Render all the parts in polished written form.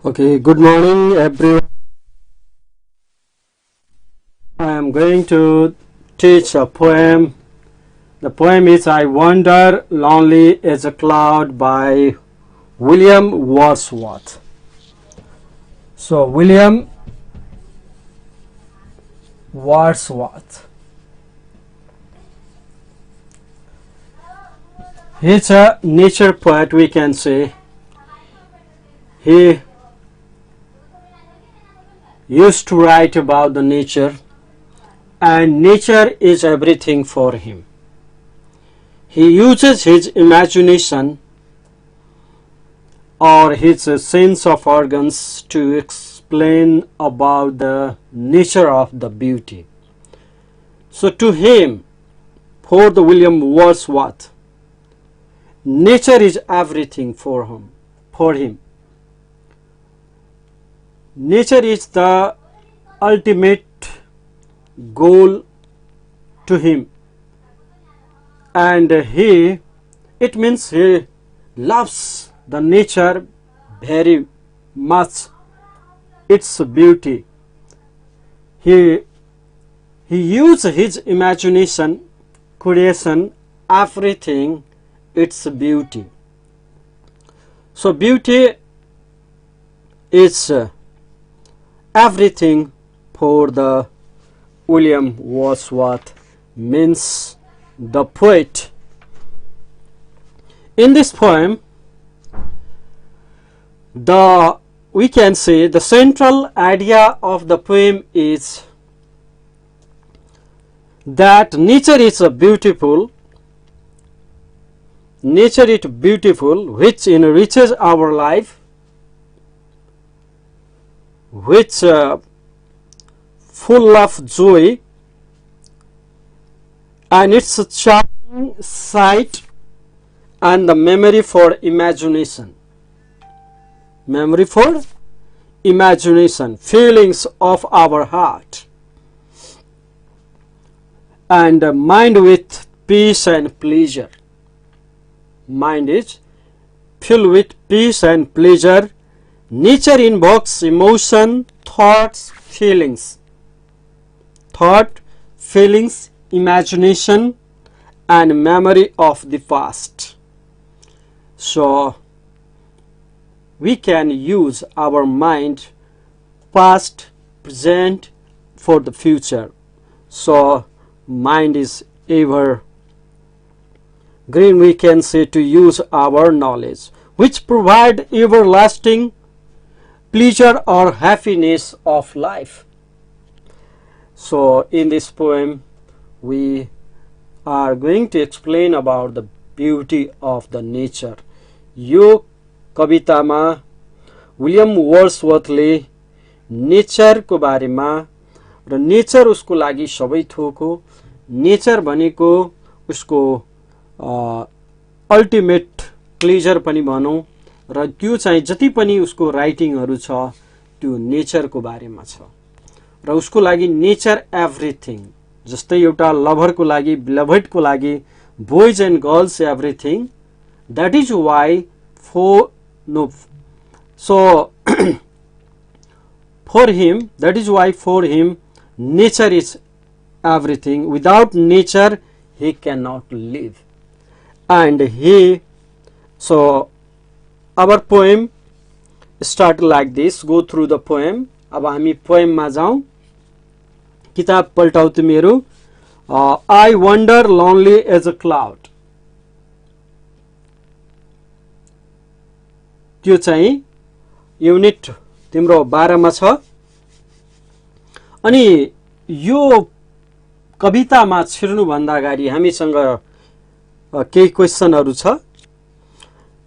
Okay, good morning everyone. I am going to teach a poem. The poem is I Wander Lonely as a Cloud by William Wordsworth. So, William Wordsworth. He's a nature poet, we can say. He used to write about the nature, and nature is everything for him. He uses his imagination or his sense of organs to explain about the nature of the beauty. So to him, for the William Wordsworth, nature is everything for him. Nature is the ultimate goal to him, and it means he loves the nature very much, its beauty. He uses his imagination, creation, everything, its beauty. So beauty is everything for the William Wordsworth, means the poet. In this poem, we can say the central idea of the poem is that nature is beautiful, which enriches our life, which full of joy, and its charming sight and the memory for imagination, feelings of our heart, and mind with peace and pleasure. Mind is filled with peace and pleasure. Nature invokes emotion, thoughts, feelings, imagination, and memory of the past. So we can use our mind, past, present, for the future. So mind is ever green, we can say, to use our knowledge, which provide everlasting pleasure or happiness of life. So in this poem we are going to explain about the beauty of the nature. यो कवितामा William वर्ड्सवर्थले नेचरको बारेमा र nature उसको लागि सबै थोक हो, नेचर भनेको उसको अल्टिमेट प्लेजर पनि भनौं, र त्यो चाहिँ जति पनि उसको राइटिङहरु छ त्यो नेचरको बारेमा छ, र उसको लागि नेचर एभ्रिथिङ, जस्तै एउटा लभरको लागि, बिलभेडको लागि boys and girls everything. That is why for him nature is everything. Without nature he cannot live. And so our poem start like this. Go through the poem. अब हामी पोएम मा जाउँ. किताब पल्टाउ तिमीहरु. I wander lonely as a cloud. त्यो चाहिँ unit तिम्रो 12 मा छ. अनि यो कवितामा छिर्नु भन्दा अगाडि हामीसँग केही क्वेशनहरु छ.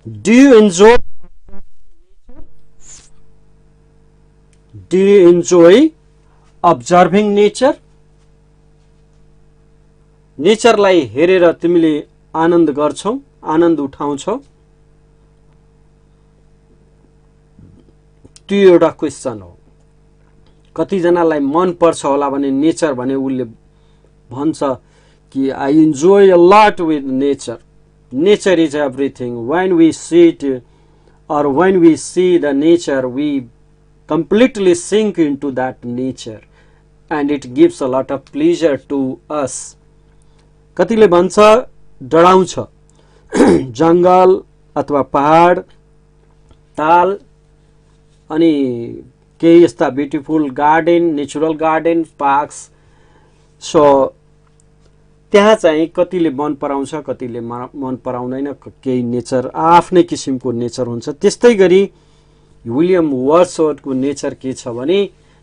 Do you enjoy observing nature? नेचरलाई हेरेर तिमीले आनन्द गर्छौ, आनन्द उठाउँछौ? त्यो एउटा क्वेशन हो. कति जनालाई मन पर्छ होला भने नेचर भने उले भन्छ कि I enjoy a lot with nature. Nature is everything. When we sit or when we see the nature, we completely sink into that nature and it gives a lot of pleasure to us. कतिले भन्छ डराउँछ जंगल अथवा पहाड ताल अनि केही यस्ता beautiful garden natural garden parks so त्यहाँ चाहिँ कतिले मन पराउँछ कतिले मन पराउँदैन केही नेचर आफ्नै किसिमको नेचर हुन्छ त्यस्तै गरी विलियम वर्ड्सवर्थको नेचर के छ भने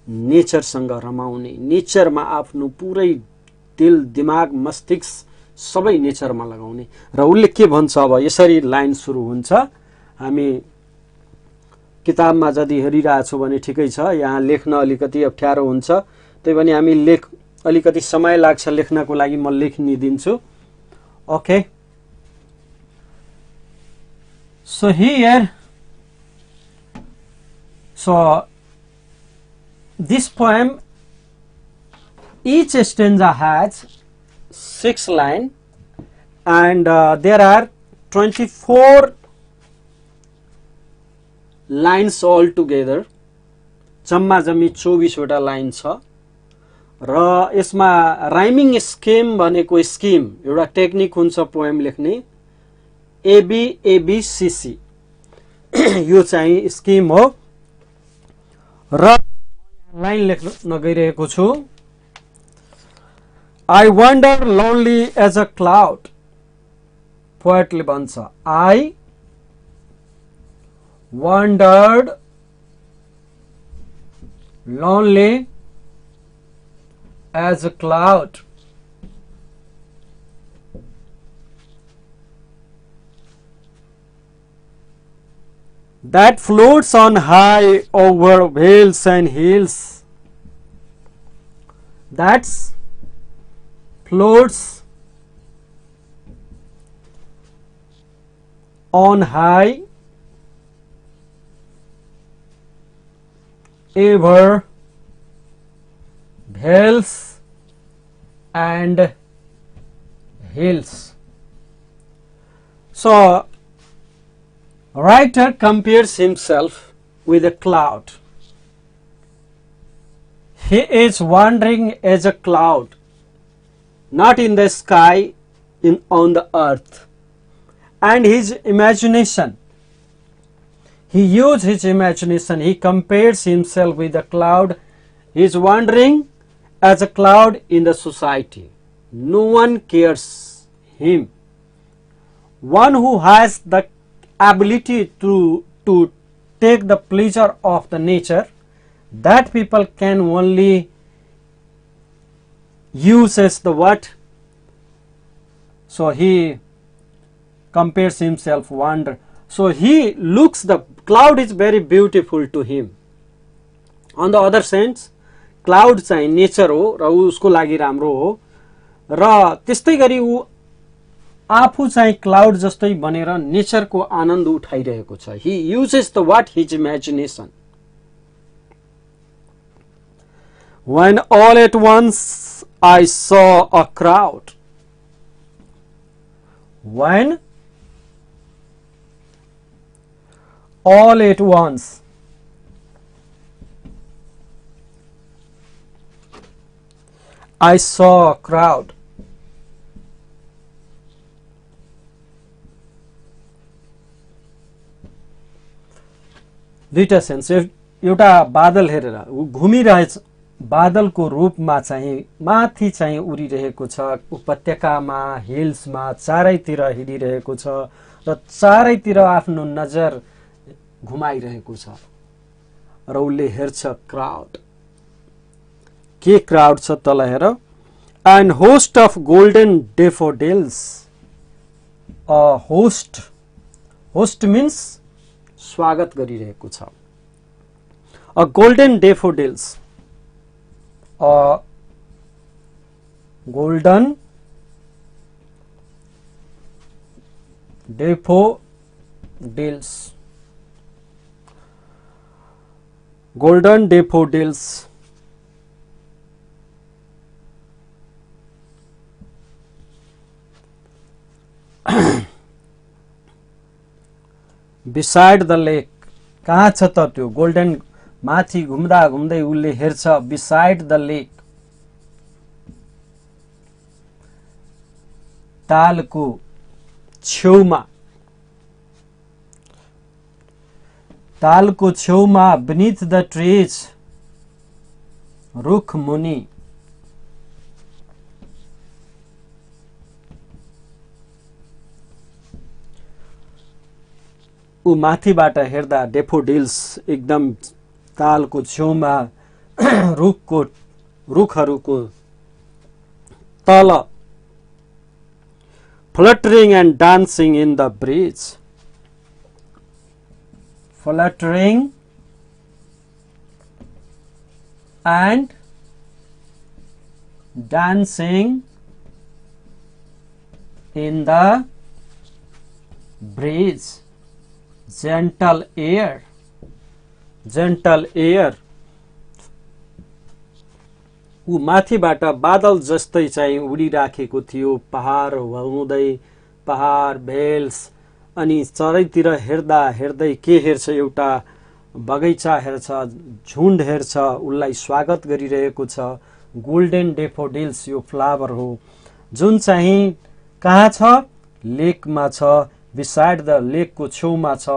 नेचरसँग रमाउने नेचरमा आफ्नो पुरै दिल दिमाग मस्तिष्क सबै नेचरमा लगाउने र उले के भन्छ अब यसरी लाइन सुरु हुन्छ हामी किताबमा जति हेरिरहेछौ भने ठिकै छ यहाँ लेख्न अलिकति अप्ठ्यारो हुन्छ त्यही पनि हामी अलिकति समय लाग्छ लेख्नको लागि म लेखिदिन्छु okay so here so this poem each stanza has 6 lines and there are 24 lines all together जम्मा जम्मी 24 वटा लाइन छ र यसमा राइमिङ स्किम भनेको स्किम एउटा टेक्निक हुन्छ पोएम लेख्ने एबी एबीसीसी यो चाहिँ स्किम हो र लाइन लेख्न गइरहेको छु I wander lonely as a cloud पोएटले भन्छ I wandered lonely as a cloud that floats on high over vales and hills that floats on high over vales and hills. So writer compares himself with a cloud. He is wandering as a cloud, not in the sky, on the earth. And his imagination, he used his imagination, he compares himself with a cloud. He is wandering as a cloud in the society. No one cares him. One who has the ability to take the pleasure of the nature, that people can only use as the what? So he compares himself wander. So he looks, the cloud is very beautiful to him. On the other sense, cloud चाहिँ nature हो र उसको लागि राम्रो हो र त्यस्तै गरी ऊ आफू चाहिँ क्लाउड जस्तै बनेर नेचरको आनन्द उठाइरहेको छ. He uses the what? His imagination. When all at once I saw a crowd. When all at once I saw a crowd. दुईटा सेन्स. एउटा बादल हेरेर ऊ घुमिरहेछ बादलको रूपमा चाहिँ माथि चाहिँ उडिरहेको छ उपत्यकामा हिल्समा चारैतिर हिँडिरहेको छ र चारैतिर आफ्नो नजर घुमाइरहेको छ र उसले हेर्छ क्राउड. के क्राउड छ तल हेर. And host of golden daffodils. Host host means स्वागत गरिरहेको छ. A golden daffodils. Golden daffodils. Golden daffodils. beside the lake. कहाँ छ त त्यो गोल्डन माथि घुम्दा घुम्दै उसले हेर्छ beside the lake. तालको छेउमा तालको छेउमा beneath the trees रुख मुनि ऊ माथिबाट हेर्दा डेफोडिल्स एकदम तालको छेउमा रुखहरूको तल fluttering and dancing in the breeze. Fluttering and dancing in the breeze. Gentle air. Gentle air. ऊ माथिबाट बादल जस्तै चाहिँ उडिराखेको थियो पहाड हुँदै पहाड भेल्स अनि चारैतिर हेर्दा हेर्दै के हेर्छ एउटा बगैँचा हेर्छ झुण्ड हेर्छ उसलाई स्वागत गरिरहेको छ गोल्डन डेफोडिल्स यो फ्लावर हो जुन चाहिँ कहाँ छ लेकमा छ बिसाइड द लेकको छेउमा छ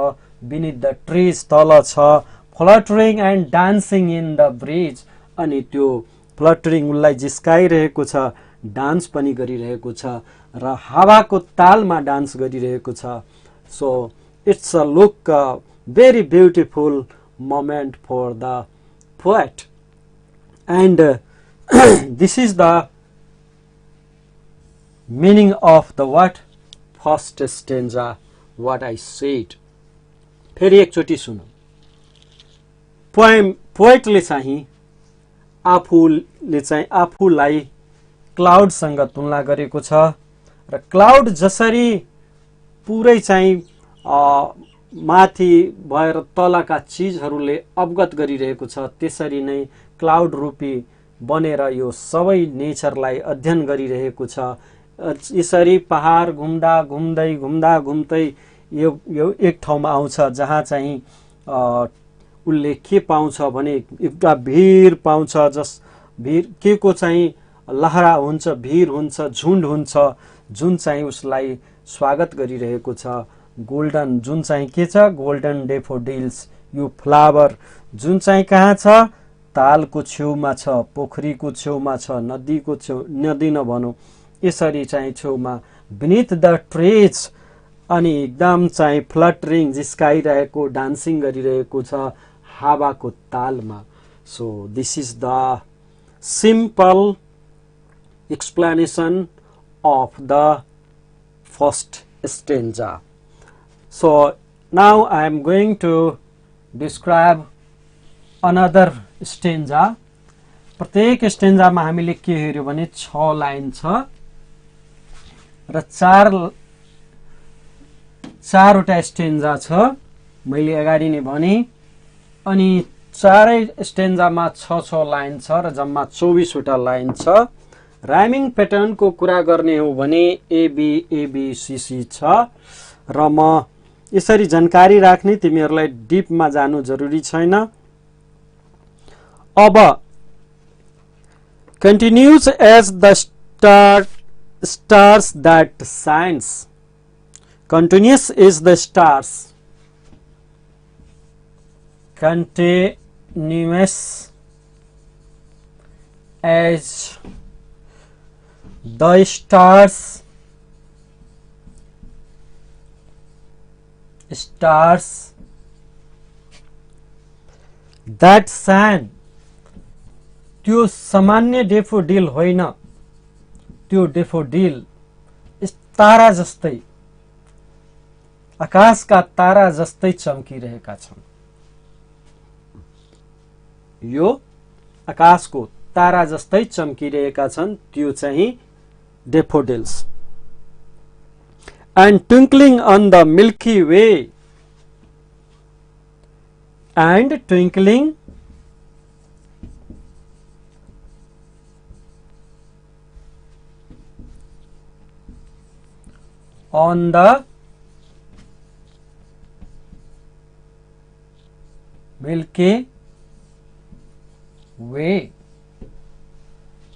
बिनिथ द ट्रीज तल छ fluttering and dancing in the breeze अनि त्यो फ्लटरिङ उसलाई जिस्काइरहेको छ डान्स पनि गरिरहेको छ र हावाको तालमा डान्स गरिरहेको छ so it's a look very beautiful moment for the poet and this is the meaning of the what first stanza what I said फेरि एकचोटि सुनौ पोएटले चाहिँ आफूलाई क्लाउडसँग तुलना गरेको छ र क्लाउड जसरी पुरै चाहिँ माथि भएर तलका चीजहरूले अवगत गरिरहेको छ त्यसरी नै क्लाउड रूपी बनेर यो सबै नेचरलाई अध्ययन गरिरहेको छ यसरी पहाड घुम्दा घुम्दै यो एक ठाउँमा आउँछ जहाँ चाहिँ उसले के पाउँछ भने एउटा भीर पाउँछ जस भीर के को चाहिँ लहरा हुन्छ भीर हुन्छ झुण्ड हुन्छ जुन चाहिँ उसलाई स्वागत गरिरहेको छ गोल्डन जुन चाहिँ के छ गोल्डन डेफोडिल्स यो फ्लावर जुन चाहिँ कहाँ छ तालको छेउमा छ पोखरीको छेउमा छ नदीको छेउ नदी नभनौँ यसरी चाहिँ छेउमा बिनिथ द ट्रीज अनि एकदम चाहिँ फ्लटरिङ जिस्काइरहेको डान्सिङ गरिरहेको छ हावाको तालमा so this is the simple explanation of the first stanza. So now I am going to describe another stanza. प्रत्येक स्टेन्जामा हामीले के हेर्यो भने 6 लाइन छ र चारवटा स्टेन्जा छ मैले अगाडि नै भने अनि चारै स्टेन्जामा 6 लाइन छ र जम्मा 24 वटा लाइन छ राइमिङ प्याटर्नको कुरा गर्ने हो भने एबीसीसी छ र म यसरी जानकारी राख्ने तिमीहरूलाई डिपमा जानु जरुरी छैन अब continues as the stars that shines continuous is the stars continuous as the stars that shine त्यो सामान्य डेफोडिल होइन त्यो डेफोडिल तारा जस्तै आकाशका तारा जस्तै चम्किरहेका छन् यो आकाशको तारा जस्तै चम्किरहेका छन् त्यो चाहिँ daffodils and twinkling on the milky way and twinkling on the milky way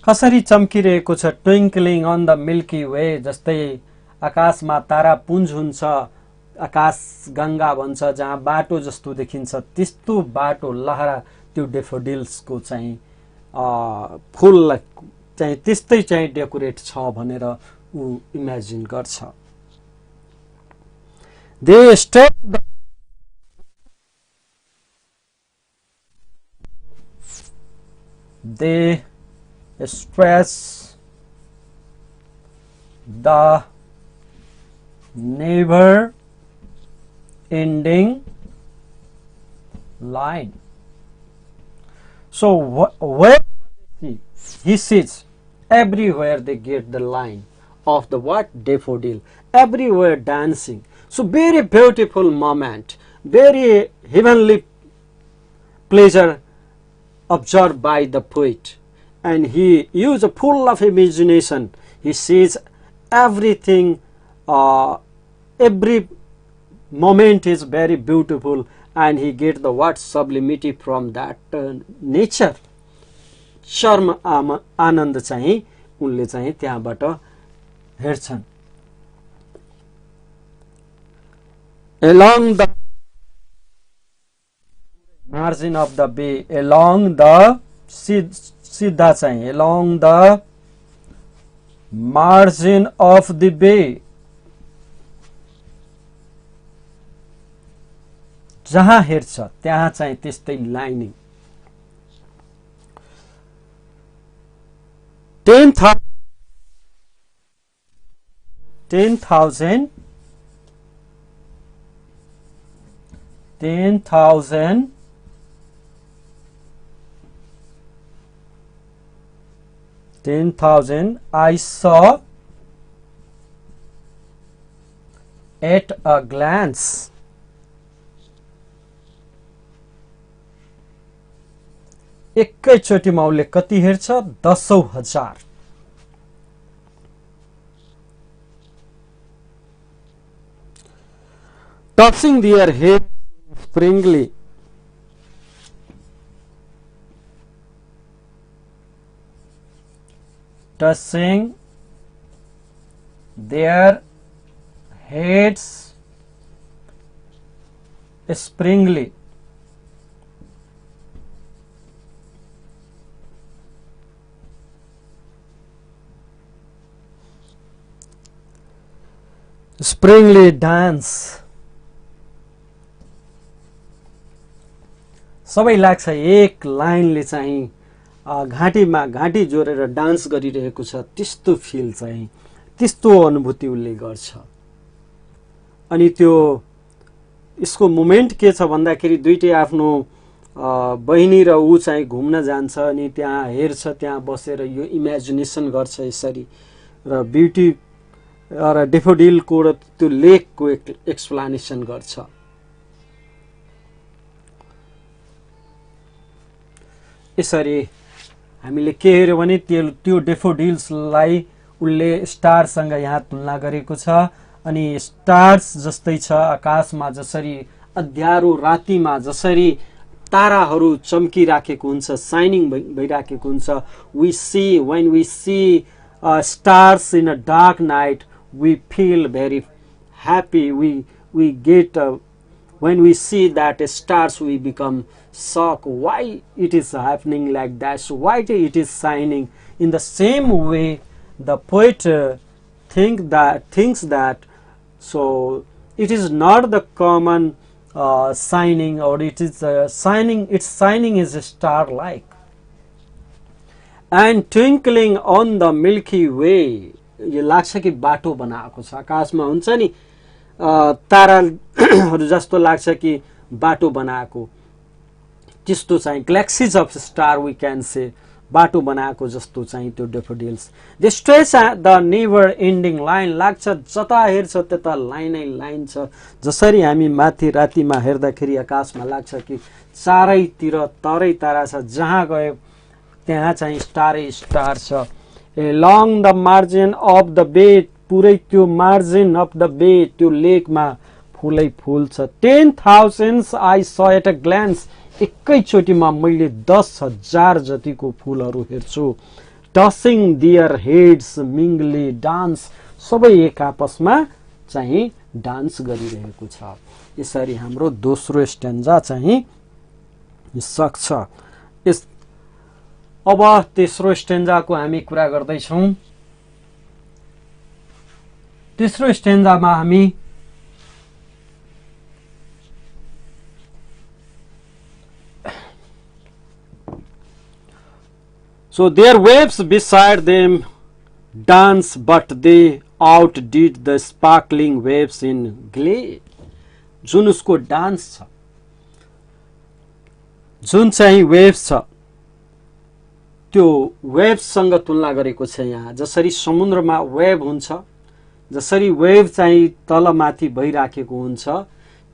कसरी चम्किरहेको छ ट्विङ्कलिङ अन द मिल्की वे जस्तै आकाशमा तारापुञ्ज हुन्छ आकाश गंगा भन्छ जहाँ बाटो जस्तो देखिन्छ त्यस्तो बाटो लहरा त्यो डेफोडिल्सको चाहिँ फूल चाहिँ त्यस्तै चाहिँ डेकोरेट छ भनेर उ इमेजिन गर्छ they step they stress the never ending line. So where he sees everywhere they get the line of the what daffodil, everywhere dancing. So very beautiful moment, very heavenly pleasure observed by the poet, and he used full of imagination. He sees everything, every moment is very beautiful, and he get the what sublimity from that nature. शर्म आनन्द चाहिँ उनले चाहिँ त्यहाँबाट हेर्छन्. Along the margin of the bay, along the सिधा चाहिँ along the margin of the bay, जहाँ हेर्छ त्यहाँ चाहिँ त्यस्तै lining. 10,000 I saw at a glance. एकैचोटीमा उसले कति हेर्छ 10,000. Tossing their head springly, tossing their heads springly. Springly dance. सबै लाग्छ एक लाइनले चाहिँ घाँटीमा घाँटी जोडेर डान्स गरिरहेको छ त्यस्तो फिल चाहिँ त्यस्तो अनुभूति उले गर्छ. अनि त्यो यसको मोमेन्ट के छ भन्दाखेरि दुईटै आफ्नो बहिनी र ऊ चाहिँ घुम्न जान्छ अनि त्यहाँ हेर्छ त्यहाँ बसेर यो इमेजिनेसन गर्छ यसरी र ब्युटी र डेफोडिलको र त्यो लेकको एक्सप्लेनेसन गर्छ. यसरी हामीले के हेर्यो भने त्यो डेफोडिल्सलाई उले स्टारसँग यहाँ तुलना गरेको छ अनि स्टार्स जस्तै छ आकाशमा जसरी अँध्यारो रातिमा जसरी ताराहरू चम्किराखेको हुन्छ साइनिङ भइराखेको हुन्छ. we see when we see stars in a dark night we feel very happy, we get when we see that stars we become shocked why it is happening like that, so why it is shining. In the same way the poet thinks that so it is not the common shining or it is shining, its shining is star like. And twinkling on the milky way, यो लाग्छ कि बाटो बनाएको छ आकाशमा हुन्छ नि ताराहरू जस्तो लाग्छ कि बाटो बनाएको त्यस्तो चाहिँ galaxies of star we can say बाटो बनाएको जस्तो चाहिँ त्यो daffodils. They stretch the never ending line लाग्छ जता हेर्छ त्यता लाइनै लाइन छ. जसरी हामी माथि रातिमा हेर्दाखेरि आकाशमा लाग्छ कि चारैतिर तरै तारा छ जहाँ गयो त्यहाँ चाहिँ स्टारै स्टार छ. along the margin of the bay, पुरै त्यो margin of the bay त्यो लेकमा फुलै फुल छ. 10,000 I saw at a glance, एकैचोटिमा मैले 10,000 जतिको फुलहरू हेर्छु। टसिङ दियर हेड्स मिंगली डान्स, सबै एक आपसमा चाहिँ डान्स गरिरहेको छ। यसरी हाम्रो दोस्रो स्ट्यान्जा चाहिँ सक्छ। अब तेस्रो स्ट्यान्जाको हामी कुरा गर्दैछौँ। तेस्रो स्ट्यान्जामा हामी So their waves beside them dance, but they outdid the sparkling waves in glee. जुन उसको डान्स छ, जुन चाहिँ वेव्स छ, त्यो वेव्ससँग तुलना गरेको छ। यहाँ जसरी समुद्रमा वेभ हुन्छ, जसरी वेभ चाहिँ तलमाथि भइराखेको हुन्छ,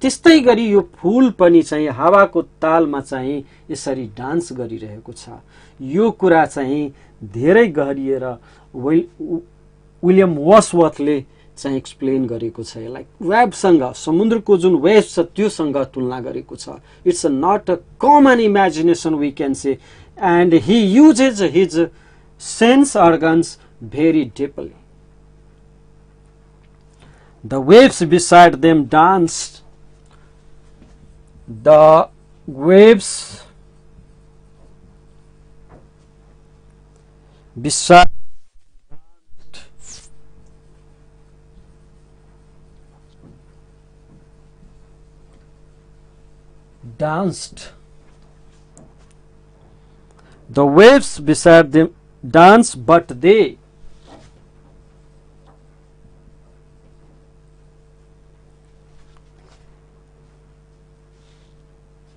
त्यस्तै गरी यो फूल पनि चाहिँ हावाको तालमा चाहिँ यसरी डान्स गरिरहेको छ। यो कुरा चाहिँ धेरै गहरिएर विलियम वर्ड्सवर्थले चाहिँ एक्सप्लेन गरेको छ। लाइक वेभसँग, समुद्रको जुन वेभ छ त्योसँग तुलना गरेको छ। It's not a common imagination we can say, and he uses his sense organs very deeply. The waves beside them danced, the waves beside danced. The waves beside them danced, but they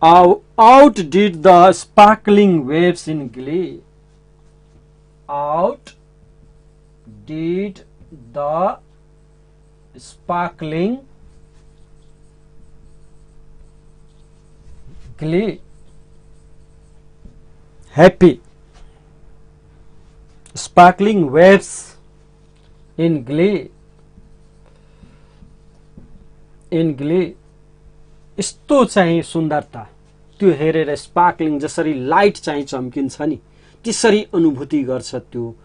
outdid the sparkling waves in glee. Outdid the sparkling glee. Happy. Sparkling waves in glee. In glee. यस्तो चाहिँ सुन्दरता, त्यो हेरेर sparkling, जसरी light चाहिँ चम्किन्छ नि, त्यसरी अनुभूति गर्छ त्यो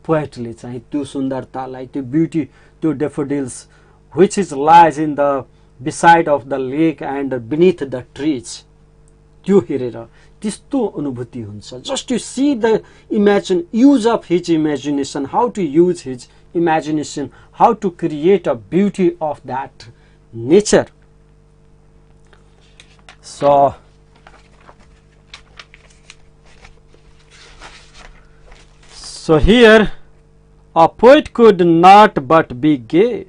पोएटले चाहिँ त्यो सुन्दरतालाई, त्यो ब्युटी, त्यो daffodils which is lies in the beside of the lake and beneath the trees, त्यो हेरेर त्यस्तो अनुभूति हुन्छ। Just to see the imagine use of his imagination, how to use his imagination, how to create a beauty of that nature. So here a poet could not but be gay.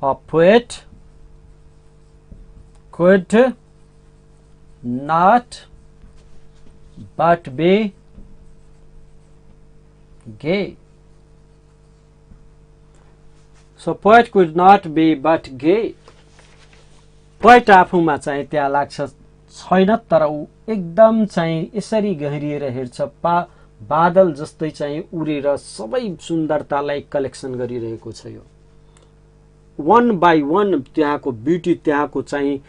A poet could not but be gay. So poet could not be but gay. Poet आफूमा चाहिँ त्यहाँ लाग्छ छैन, तर ऊ एकदम चाहिँ यसरी गहिरिएर हेर्छ, बादल जस्तै चाहिँ उडेर सबै सुन्दरतालाई कलेक्सन गरिरहेको छ। यो वन बाई वन त्यहाँको ब्युटी, त्यहाँको चाहिँ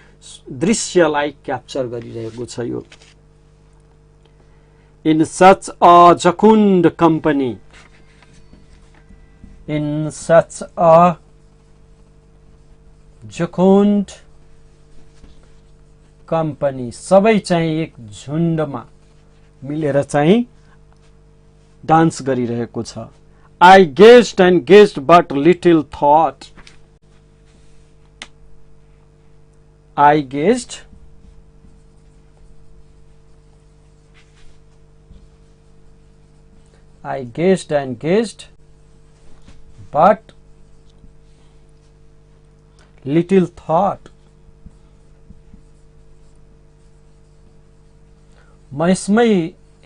दृश्यलाई क्याप्चर गरिरहेको छ। यो in such a jocund company, in such a jocund company, सबै चाहिँ एक झुन्डमा मिलेर चाहिँ डान्स गरिरहेको छ। I gazed and gazed but little thought, I gazed and gazed but little thought, म यसमै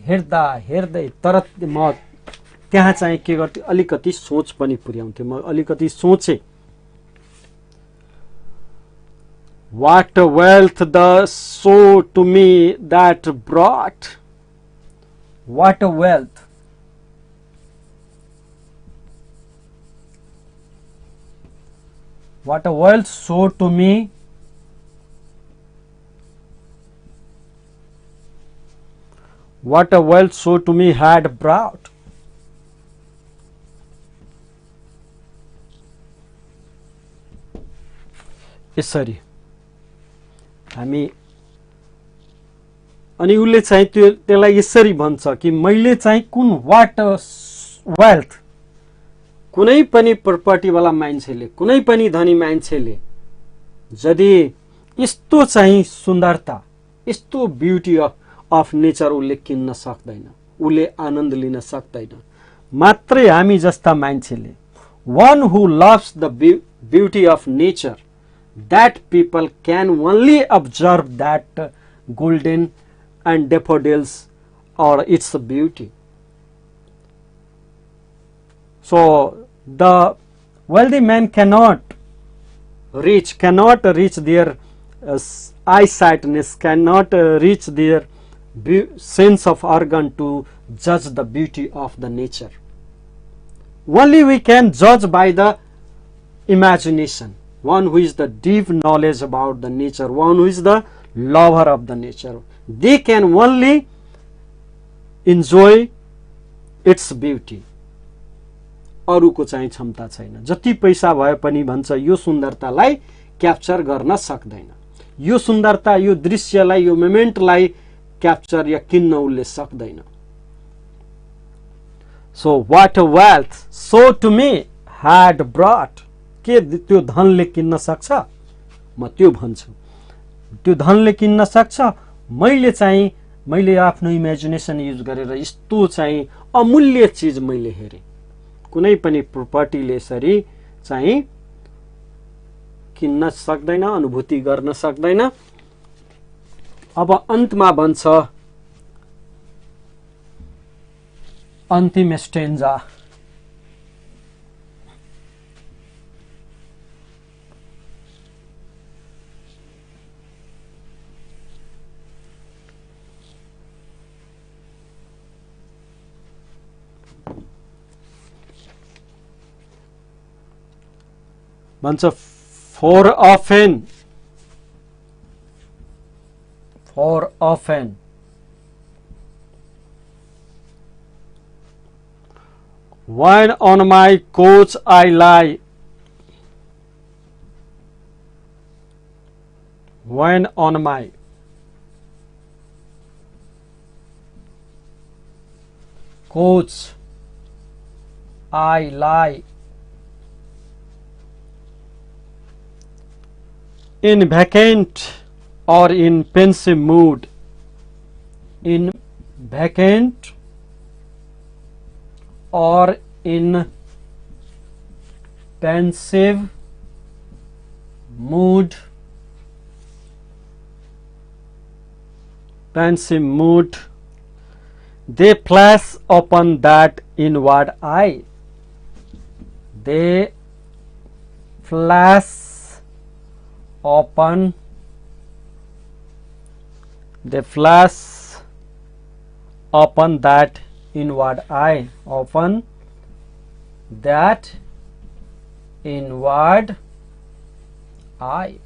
हेर्दा हेर्दै, तर म त्यहाँ चाहिँ के गर्थेँ, अलिकति सोच पनि पुर्याउँथेँ, म अलिकति सोचेँ। What a wealth the soul to me that brought. What a wealth. What a wealth so to me what a wealth so to me had brought. यसरी हामी अनि उसले चाहिँ त्यसलाई यसरी भन्छ कि मैले चाहिँ कुन वाट वेल्थ, कुनै पनि प्रपर्टी वाला मान्छेले, कुनै पनि धनी मान्छेले यदि यस्तो चाहिँ सुन्दरता, यस्तो ब्युटी अफ नेचर उसले किन्न सक्दैन, उसले आनन्द लिन सक्दैन। मात्रै हामी जस्ता मान्छेले, one who loves the beauty of nature, that people can only observe that golden and daffodils or its beauty. So the wealthy man cannot reach their eyesightness, cannot reach their sense of organ to judge the beauty of the nature. Only we can judge by the imagination, one who is the deep knowledge about the nature, one who is the lover of the nature. They can only enjoy its beauty. अरूको चाहिँ क्षमता छैन। जति पैसा भए पनि भन्छ यो सुन्दरतालाई क्याप्चर गर्न सक्दैन, यो सुन्दरता, यो दृश्यलाई, यो मोमेन्टलाई क्याप्चर या किन्न उसले सक्दैन। So what a wealth so to me had brought, के त्यो धनले किन्न सक्छ? म त्यो भन्छु, त्यो धनले किन्न सक्छ? मैले आफ्नो इमेजिनेसन युज गरेर यस्तो चाहिँ अमूल्य चीज मैले हेरेँ। कुनै पनि प्रपर्टीले यसरी चाहिँ किन्न सक्दैन, अनुभूति गर्न सक्दैन। अब अन्तमा भन्छ, अन्तिम स्टेन्जा, भन्छ for often when on my couch I lie, when on my couch I lie, in vacant or in pensive mood, in vacant or in pensive mood, they flash upon that inward eye, they flash upon that inward eye, upon that inward eye,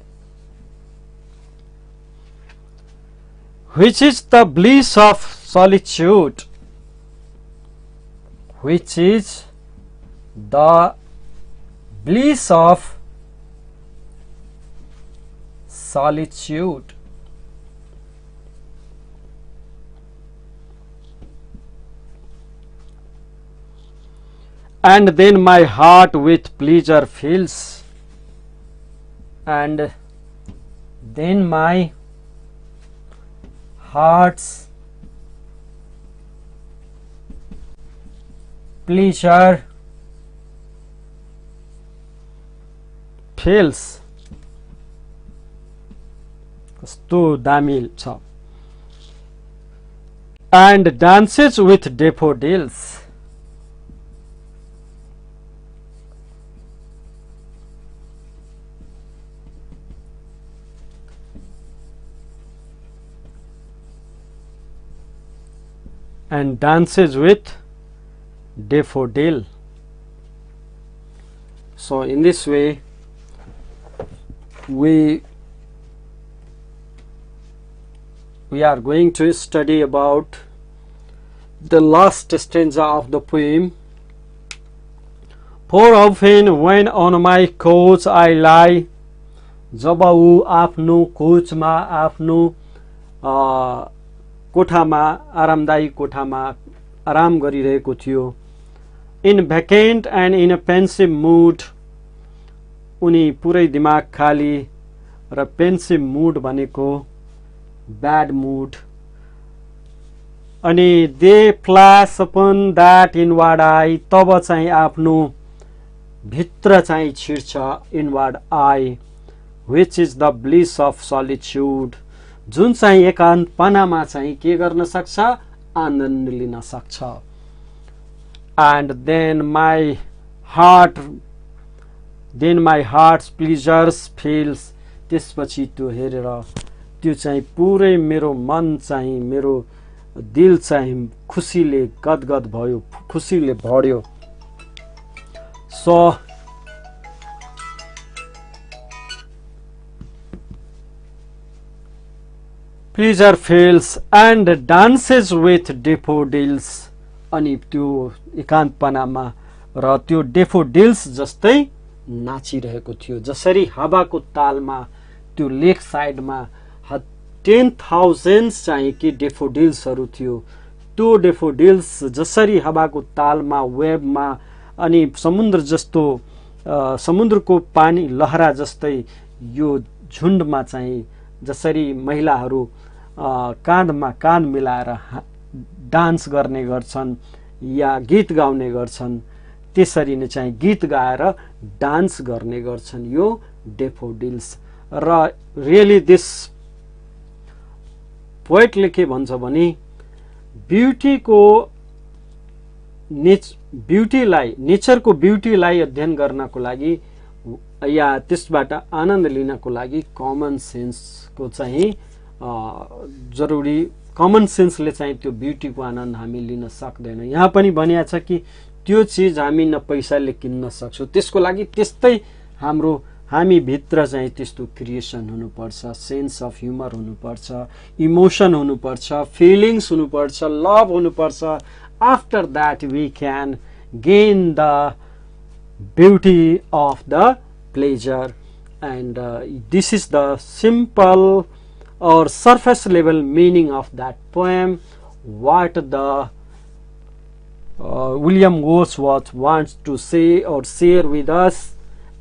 which is the bliss of solitude, which is the bliss of solitude. And then my heart with pleasure fills, and then my heart's pleasure fills. कस्तो दामी छ, and dances with daffodils, and dances with daffodil. So in this way we are going to study about the last stanza of the poem. For often when on my couch I lie, जब ऊ आफ्नो कोचमा आफ्नो कोठामा आरामदायी कोठामा आराम गरिरहेको थियो, in vacant and in a pensive mood, उनी पुरै दिमाग खाली र पेन्सिभ मुड भनेको ब्याड मुड, अनि they flash upon that inward eye, तब चाहिँ आफ्नो भित्र चाहिँ छिर्छ inward eye, which is the bliss of solitude, जुन चाहिँ एकान्तपनामा चाहिँ के गर्न सक्छ, आनन्द लिन सक्छ. and then my heart's pleasures feels, त्यसपछि त्यो हेरेर त्यो चाहिँ पुरै मेरो मन चाहिँ मेरो दिल चाहिँ खुसीले गदगद भयो, खुसीले भर्यो. So pleasure feels and dances with daffodils, अनि त्यो एकान्तपनामा र त्यो डेफोडिल्स जस्तै नाचिरहेको थियो, जसरी हावाको तालमा त्यो लेक साइडमा 10,000 चाहिँ के डेफोडिल्सहरू थियो, त्यो डेफोडिल्स जसरी हावाको तालमा वेबमा अनि समुद्र जस्तो समुद्रको पानी लहरा जस्तै यो झुण्डमा चाहिँ जसरी महिलाहरू काँधमा काँध मिलाएर डान्स गर्ने गर्छन् या गीत गाउने गर्छन्, त्यसरी नै चाहिँ गीत गाएर डान्स गर्ने गर्छन् यो डेफोडिल्स. र रियली दिस पोएटले के भन्छ भने ब्युटीको नेचरको ब्युटीलाई अध्ययन गर्नको लागि या त्यसबाट आनन्द लिनको लागि कमन सेन्सको चाहिँ जरुरी, कमन सेन्सले चाहिँ त्यो ब्युटीको आनन्द हामी लिन सक्दैन. यहाँ पनि भनिएको छ कि त्यो चिज हामी न पैसाले किन्न सक्छौँ, त्यसको लागि त्यस्तै हामी भित्र चाहिँ त्यस्तो क्रिएसन हुनुपर्छ, सेन्स अफ ह्युमर हुनुपर्छ, इमोसन हुनुपर्छ, फिलिङ्स हुनुपर्छ, लभ हुनुपर्छ. After that we can gain the beauty of the pleasure. And this is the simple or surface level meaning of that poem, what the William Wordsworth wants to say or share with us.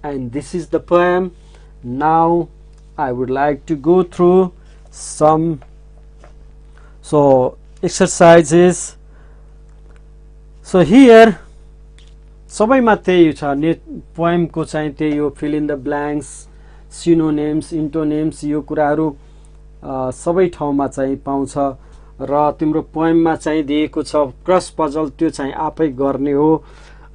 And this is the poem. Now I would like to go through some exercises. So here सबैमा त्यही छ, पोएमको चाहिँ त्यही हो, fill in the blanks, synonyms, antonyms, यो कुराहरू सबै ठाउँमा चाहिँ पाउँछ. र तिम्रो पोएममा चाहिँ दिएको छ क्रस पजल, त्यो चाहिँ आफै गर्ने हो.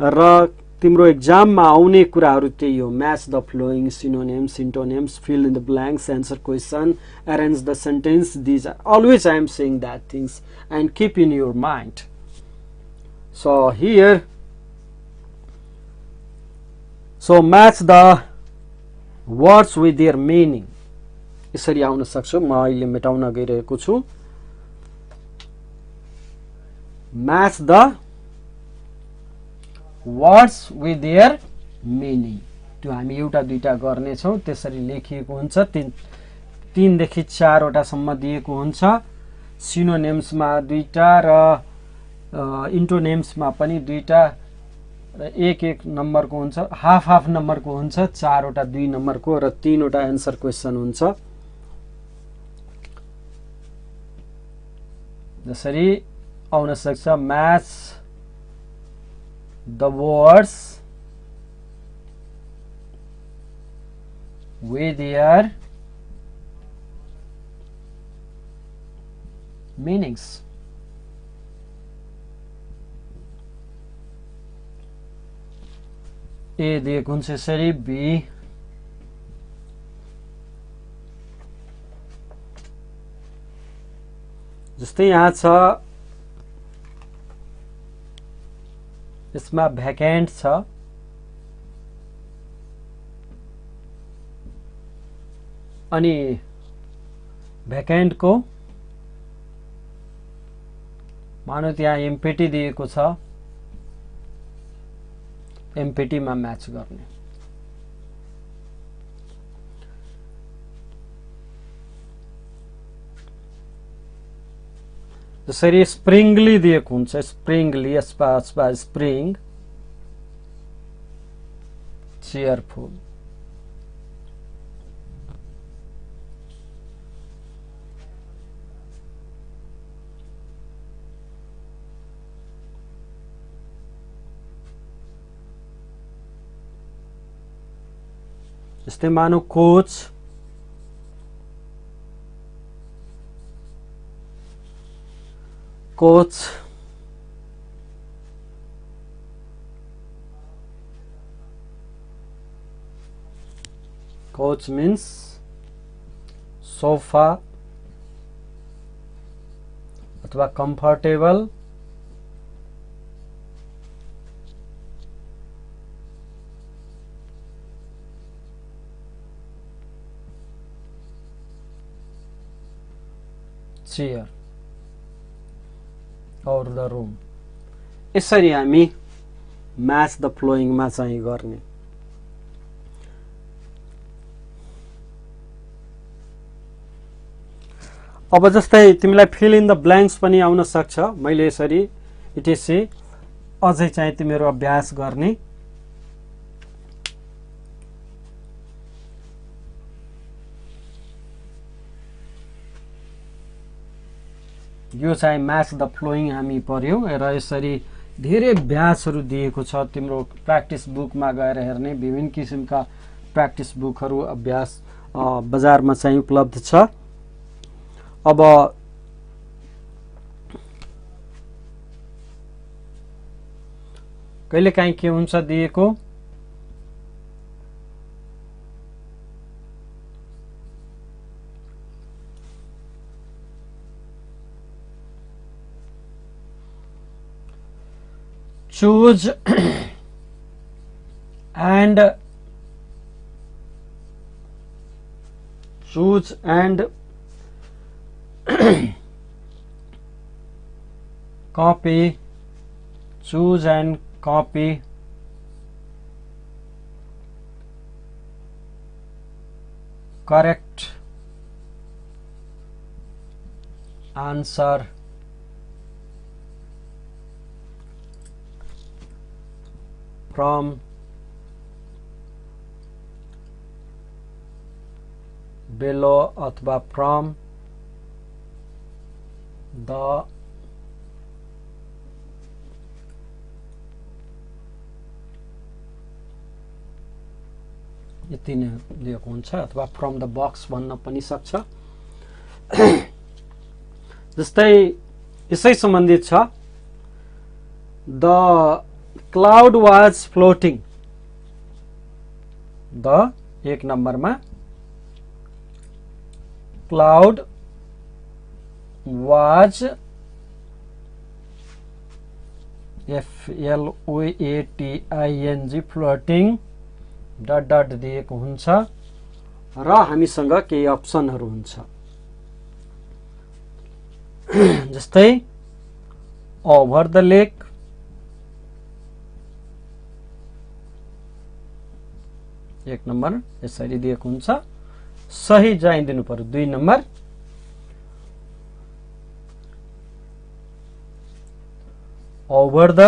र तिम्रो एक्जाममा आउने कुराहरू त्यही हो, match the following, synonyms, antonyms, fill in the blanks, answer question, arrange the sentence. These are always I am saying that things and keep in your mind. So here match the words with their meaning, यसरी आउन सक्छ. म अहिले मेटाउन गइरहेको छु. Match the words with their meaning, त्यो हामी एउटा दुईटा गर्नेछौँ. त्यसरी लेखिएको हुन्छ, 3 देखि 4 वटासम्म दिएको हुन्छ. सिनोनिम्समा 2टा र इन्टोनिम्समा पनि 2टा र 1-1 नम्बरको हुन्छ, हाफ नम्बरको हुन्छ, 4 वटा 2 नम्बरको र 3 वटा एन्सर क्वेसन हुन्छ. जसरी आउन सक्छ, match the words with their meanings. A दिएको हुन्छ यसरी, बी जस्तै यहाँ छ, यसमा भ्याकेन्ट छ, अनि भ्याकेन्टको मानौ त्यहाँ एम्प्टी दिएको छ, एम्प्टीमा म्याच गर्ने। जसरी स्प्रिङली दिएको हुन्छ, स्प्रिङली यसमा स्प्रिङ, चेयरफुल। जस्तै मानौ coach, coach coach means sofa अथवा कम्फर्टेबल, चेयर और द रूम। यसरी हामी म्याच द फ्लोइङमा चाहिँ गर्ने। अब जस्तै तिमीलाई फिल इन द ब्ल्याङ्क्स पनि आउन सक्छ। मैले यसरी इटिसी अझै चाहिँ तिमीहरू अभ्यास गर्ने। यो चाहिँ म्याच द फ्लोइङ हामी पर्यो र यसरी धेरै अभ्यासहरू दिएको छ। तिम्रो प्र्याक्टिस बुकमा गएर हेर्ने विभिन्न किसिमका प्र्याक्टिस बुकहरू अभ्यास बजारमा चाहिँ उपलब्ध छ। अब कहिलेकाहीँ के हुन्छ दिएको choose and copy, choose and copy correct answer from below अथवा from the यति नै दिएको हुन्छ अथवा फ्रम द बक्स भन्न पनि सक्छ। जस्तै यसै सम्बन्धित छ। The cloud was floating, the एक नम्बरमा cloud was FLOATING floating dot dot दिएको हुन्छ र हामीसँग केही अप्सनहरू हुन्छ। जस्तै ओभर द लेक, एक नम्बर यसरी दिएको हुन्छ, सही चाहिँ दिनु पर्यो। दुई नम्बर ओभर द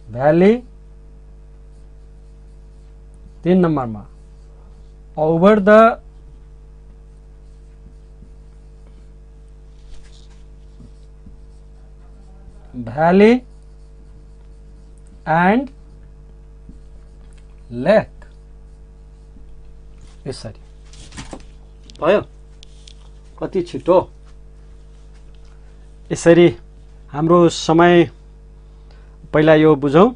भ्याली, तीन नम्बरमा ओभर द भ्याली एन्ड लेक। यसरी भयो। कति छिटो। यसरी हाम्रो समय पहिला यो बुझौं।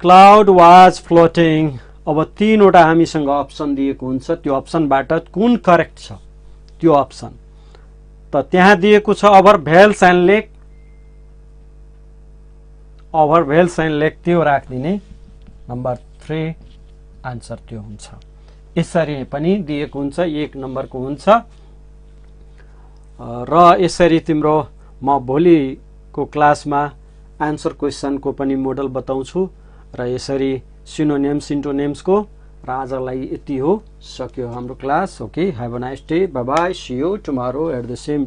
Cloud was floating. अब तीनवटा हामीसँग अप्सन दिएको हुन्छ, त्यो अप्सनबाट कुन करेक्ट छ त्यो अप्सन त त्यहाँ दिएको छ। ओभर भेल्स एन्ड लेक, ओभर भेल्स एन्ड लेक त्यो राखिदिने। नम्बर 3 आन्सर त्यो हुन्छ। यसरी पनि दिएको हुन्छ, एक नम्बरको हुन्छ। र यसरी तिम्रो म भोलिको क्लासमा आन्सर क्वेसनको पनि मोडल बताउँछु र यसरी सिनोनिम्स सिन्टोनिम्सको र आजलाई यति हो, सक्यो हाम्रो class. Okay, have a nice day, bye bye, see you tomorrow at the same